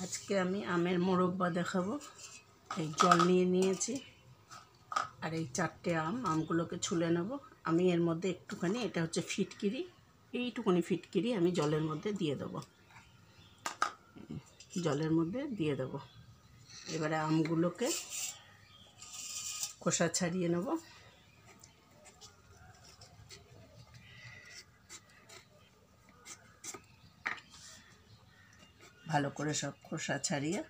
আজকে আমি আমের মোরব্বা দেখাবো। এই জল নিয়ে নিয়েছি আর এই 4টে আমগুলোকে ছুলে নেব। আমি এর মধ্যে একটুখানি, এটা হচ্ছে ফিটকিরি, এইটুকুনি ফিটকিরি আমি জলের মধ্যে দিয়ে দেবো, জলের মধ্যে দিয়ে দেবো। এবারে আমগুলোকে খোসা ছাড়িয়ে নেব। ভালো করে সব খোসা ছাড়িয়ে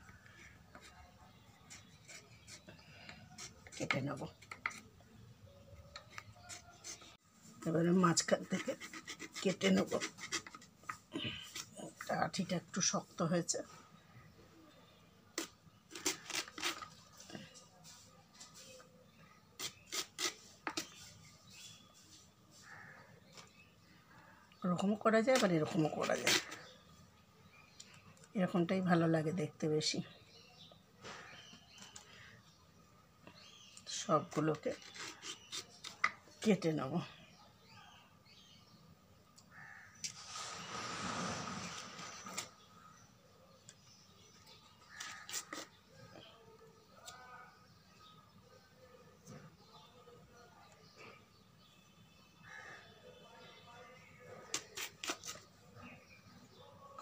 কেটে নেব। এবারে মাঝখান থেকে কেটে নেব। আঠিটা একটু শক্ত হয়েছে। এরকমও করা যায়, আবার এরকমও করা যায়। এরকমটাই ভালো লাগে দেখতে বেশি। সবগুলোকে কেটে নেব।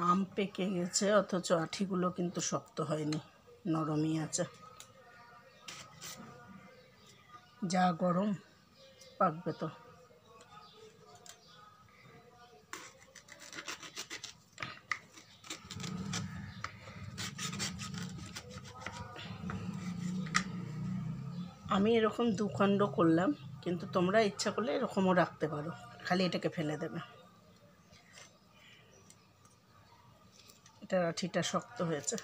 আম পেকে গেছে, অথচ আঠিগুলো কিন্তু শক্ত হয়নি, নরমই আছে। যা গরম, পাকবে তো। আমি এরকম 2 খণ্ড করলাম, কিন্তু তোমরা ইচ্ছা করলে এরকমও রাখতে পারো, খালি এটাকে ফেলে দেবে। এটার আঠিটা শক্ত হয়েছে,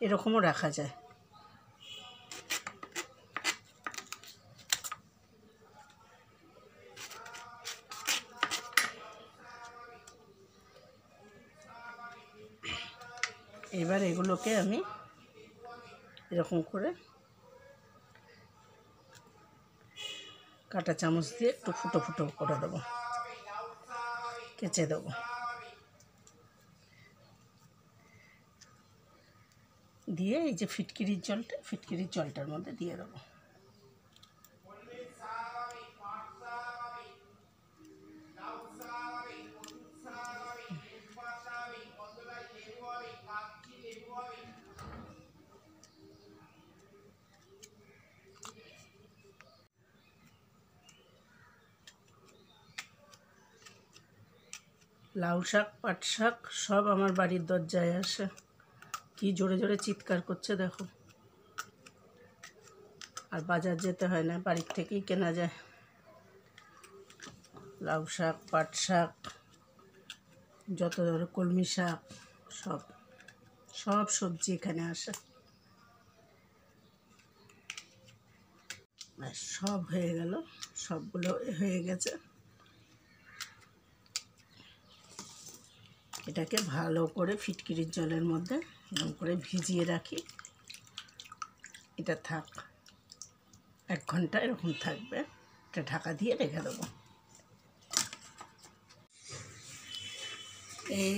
এরকমও রাখা যায়। এবার এগুলোকে আমি এরকম করে কাঁটা চামচ দিয়ে একটু ফুটো ফুটো করে দেবো, কেচে দেবো। দিয়ে এই যে ফিটকিরির জলটার মধ্যে দিয়ে দেবো। লাউ শাক, পাট শাক সব আমার বাড়ির দরজায় আসে। কি জোরে জোরে চিৎকার করছে দেখো। আর বাজার যেতে হয় না, বাড়ির থেকেই কেনা যায়। লাউ শাক, পাট শাক, যত ধরনের কলমি শাক, সব সব সবজি এখানে আসে। সব হয়ে গেল, সবগুলো হয়ে গেছে। এটাকে ভালো করে ফিটকিরির জলের মধ্যে এরকম করে ভিজিয়ে রাখি। এটা থাক, 1 ঘন্টা এরকম থাকবে। এটা ঢাকা দিয়ে রেখে দেবো। এই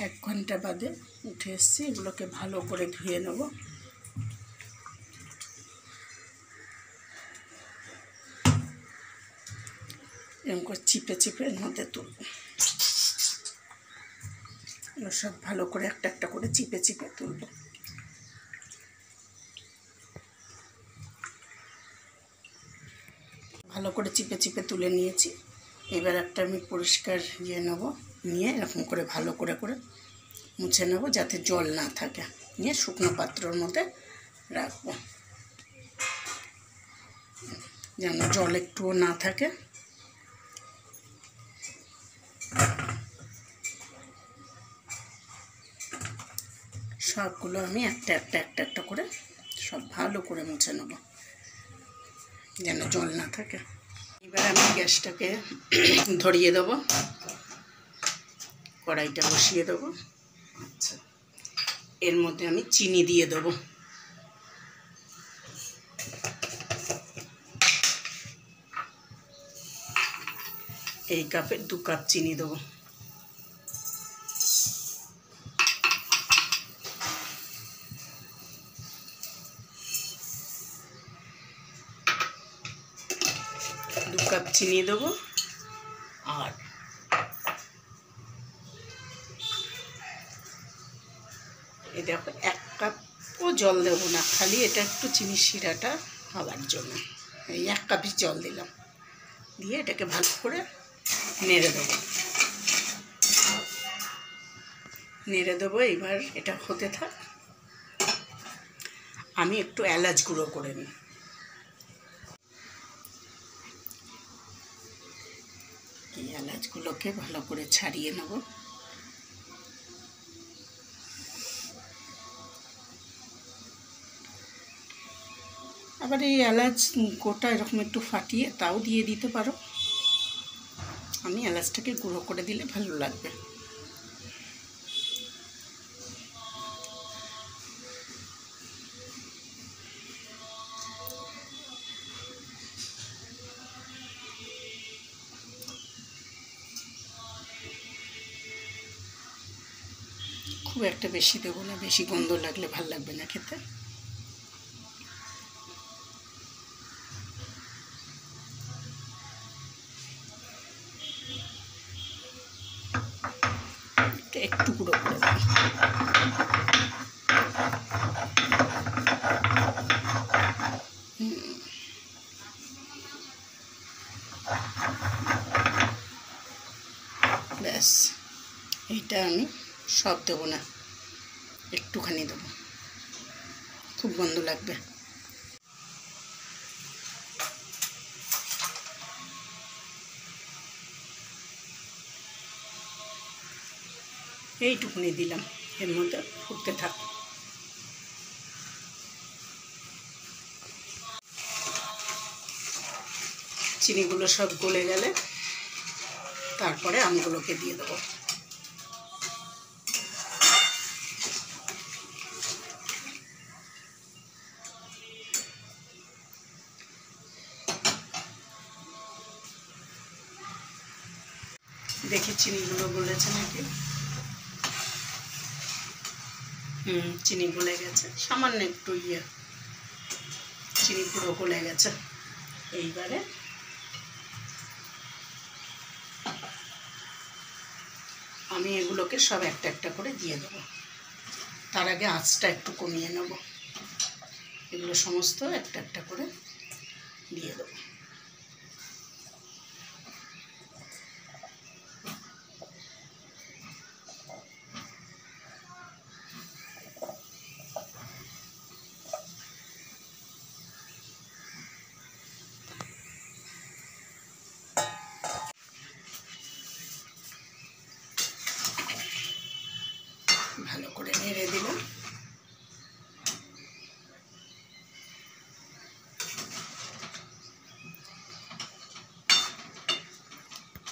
1 ঘন্টা বাদে উঠে এসেছি। এগুলোকে ভালো করে ধুয়ে নেব। এরকম করে চিপে চিপে এর মধ্যে তুলব। এগুলো সব ভালো করে একটা একটা করে চিপে চিপে তুলব। ভালো করে চিপে চিপে তুলে নিয়েছি। এবার একটা আমি পরিষ্কার নেব, নিয়ে এরকম করে ভালো করে করে মুছে নেব, যাতে জল না থাকে। নিয়ে শুকনো পাত্রের মধ্যে রাখবো, যেন জল একটুও না থাকে। সবগুলো আমি একটা একটা একটা একটা করে সব ভালো করে মুছে নেব, যেন জল না থাকে। এবার আমি গ্যাসটাকে ধরিয়ে দেবো, কড়াইটা বসিয়ে দেবো। আচ্ছা, এর মধ্যে আমি চিনি দিয়ে দেবো। এই কাপে 2 কাপ চিনি দেবো। চিনি দেবো, আর এই দেখো 1 কাপও জল দেবো না, খালি এটা একটু চিনির শিরাটা হওয়ার জন্য এই 1 কাপই জল দিলাম। দিয়ে এটাকে ভালো করে নেড়ে দেবো, এবার এটা হতে থাক। আমি একটু এলাচ গুঁড়ো করে নিই। এই এলাচগুলোকে ভালো করে ছাড়িয়ে নেব। আবার এই এলাচ গোটা এরকম একটু ফাটিয়ে তাও দিয়ে দিতে পারো। আমি এলাচটাকে গুঁড়ো করে দিলে ভালো লাগবে। খুব একটা বেশি দেবো না, বেশি গন্ধ লাগলে ভাল লাগবে না খেতে। একটু গুঁড়ো করে দেবো। ব্যাস, এইটা আমি সব দেবো না, একটুখানি দেবো, খুব গন্ধ লাগবে। এইটুকুনি দিলাম, এর মধ্যে ফুটতে থাক। চিনিগুলো সব গলে গেলে তারপরে আমগুলোকে দিয়ে দেবো। দেখি চিনিগুলো গলেছে নাকি। চিনি গলে গেছে, সামান্য একটু চিনি পুরো গলে গেছে। এইবারে আমি এগুলোকে সব একটা একটা করে দিয়ে দেবো। তার আগে আঁচটা একটু কমিয়ে নেব। এগুলো সমস্ত একটা একটা করে দিয়ে দেবো। ভালো করে নেড়ে দিলাম।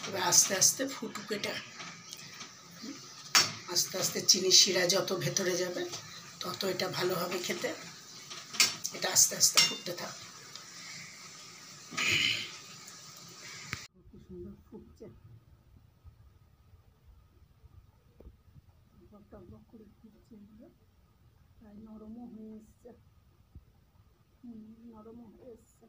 এবার আস্তে আস্তে ফুটুক এটা। আস্তে আস্তে চিনির শিরা যত ভেতরে যাবে তত এটা ভালো হবে খেতে। এটা আস্তে আস্তে ফুটতে থাক। খুব সুন্দর ফুটছে, টকবক করে ফুটছে, প্রায় নরমও হয়ে এসছে। নরমও হয়ে এসছে।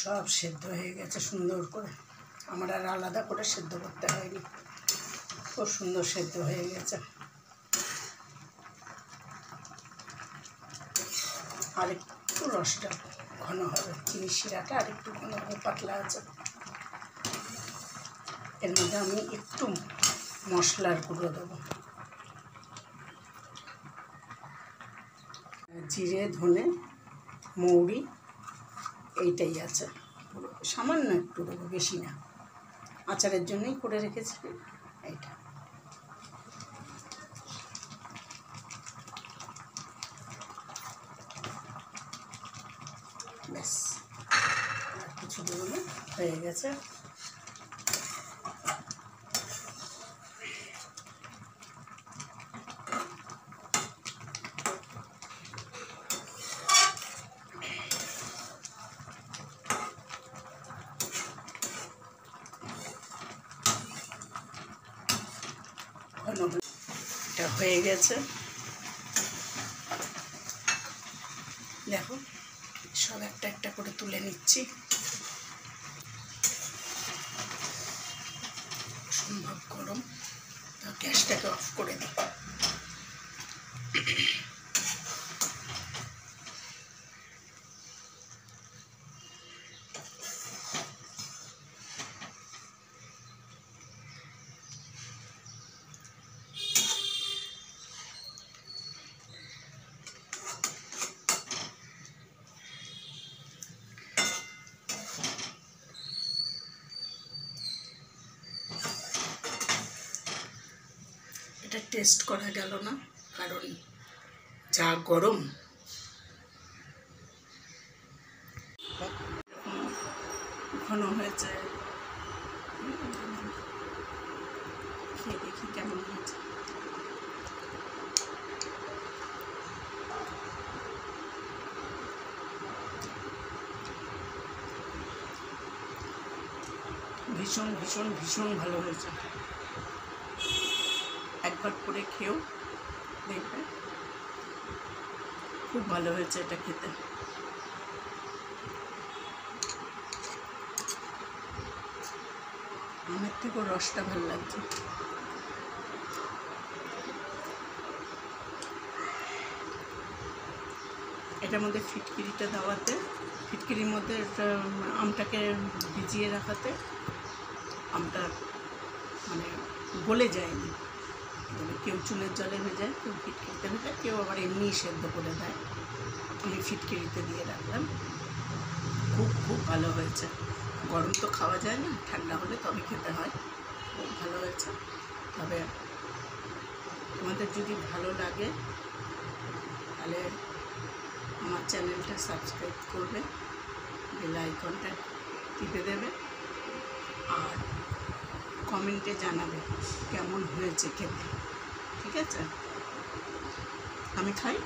সব সেদ্ধ হয়ে গেছে সুন্দর করে, আমার আর আলাদা করে সেদ্ধ করতে হয়নি, খুব সুন্দর সেদ্ধ হয়ে গেছে। আর একটু রসটা ঘন হবে, চিনির শিরাটা আর একটু ঘন হবে, পাতলা আছে। এর মধ্যে আমি একটু মশলার গুঁড়ো দেবো, জিরে, ধনে, মৌরি, এইটাই আছে। সামান্য একটু দেবো, বেশি না, আচারের জন্যই করে রেখেছি এইটা। ব্যাস, আর কিছু দেবো না, হয়ে গেছে। ঘন এটা হয়ে গেছে। দেখো সব একটা একটা করে তুলে নিচ্ছি। সম্ভব গরম, তো গ্যাসটাকে অফ করে দিই। এটা টেস্ট করা গেল না, কারণ যা গরম। ঘন হয়েছে, খেয়ে দেখি কেমন হয়েছে। ভীষণ ভীষণ ভীষণ ভালো হয়েছে। একবার করে খেয়েও দেখবে, খুব ভালো হয়েছে এটা খেতে। আমের থেকেও রসটা ভালো লাগছে। এটার মধ্যে ফিটকিরিটা দেওয়াতে, ফিটকিরির মধ্যে আমটাকে ভিজিয়ে রাখাতে আমটা মানে গলে যায়নি। কেউ চুলের জলে ভেজায়, কেউ ফিটকিরিতে ভেজায়, কেউ আবার এমনি সেদ্ধ করে দেয়। আমি ফিটকিরিতে দিয়ে রাখলাম। খুব খুব ভালো হয়েছে। গরম তো খাওয়া যায় না, ঠান্ডা হলে তবে খেতে হয়। খুব ভালো হয়েছে। তবে তোমাদের যদি ভালো লাগে তাহলে আমার চ্যানেলটা সাবস্ক্রাইব করবে, বেল আইকনটা টিপে দেবে, আর কমেন্টে জানাবে কেমন হয়েছে খেতে। ঠিক আছে, আমি খাই।